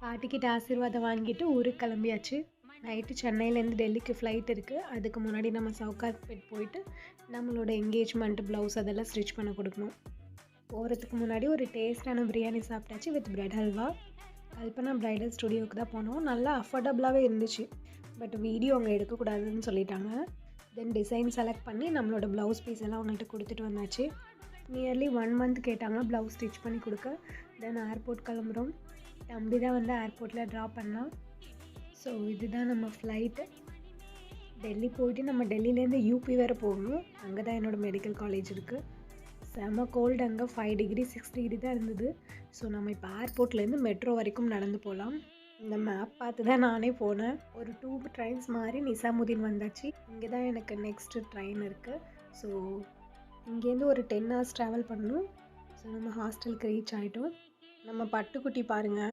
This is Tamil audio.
பாட்டிக்கிட்ட ஆசீர்வாதம் வாங்கிட்டு ஊருக்கு கிளம்பியாச்சு. நைட்டு சென்னையிலேருந்து டெல்லிக்கு ஃப்ளைட் இருக்குது. அதுக்கு முன்னாடி நம்ம சவுகார்பேட் போயிட்டு நம்மளோட என்கேஜ்மெண்ட் ப்ளவுஸ் அதெல்லாம் ஸ்டிச் பண்ண கொடுக்கணும். போகிறதுக்கு முன்னாடி ஒரு டேஸ்டான பிரியாணி சாப்பிட்டாச்சு with bread halwa. Kalpana bridal ஸ்டுடியோவுக்கு தான் போனோம். நல்லா அஃபோர்டபுளாகவே இருந்துச்சு. பட் வீடியோ அவங்க எடுக்கக்கூடாதுன்னு சொல்லிட்டாங்க. தென் டிசைன் செலக்ட் பண்ணி நம்மளோட ப்ளவுஸ் பீஸ் எல்லாம் அவங்கள்ட்ட கொடுத்துட்டு வந்தாச்சு. நியர்லி 1 மந்த் கேட்டாங்க ப்ளவுஸ் ஸ்டிச் பண்ணி கொடுக்க. தென் ஏர்போர்ட் கிளம்புறோம். தம்பி தான் வந்து ஏர்போர்ட்டில் ட்ராப் பண்ணான். ஸோ இதுதான் நம்ம ஃப்ளைட்டு. டெல்லி போயிட்டு நம்ம டெல்லியிலேருந்து யூபி வேறு போகணும். அங்கே தான் என்னோடய மெடிக்கல் காலேஜ் இருக்குது. செம கோல்டு, அங்கே 5 டிகிரி 6 டிகிரி தான் இருந்தது. ஸோ நம்ம இப்போ ஏர்போர்ட்லேருந்து மெட்ரோ வரைக்கும் நடந்து போகலாம். இந்த மேப் பார்த்து தான் நானே போனேன். ஒரு 2 ட்ரெயின்ஸ் மாதிரி நிசாமுதீன் வந்தாச்சு. இங்கே தான் எனக்கு நெக்ஸ்ட்டு ட்ரெயின் இருக்குது. ஸோ இங்கேருந்து ஒரு 10 hours ட்ராவல் பண்ணணும். ஸோ நம்ம ஹாஸ்டலுக்கு ரீச் ஆகிட்டோம். நம்ம பட்டுக்குட்டி பாருங்கள்.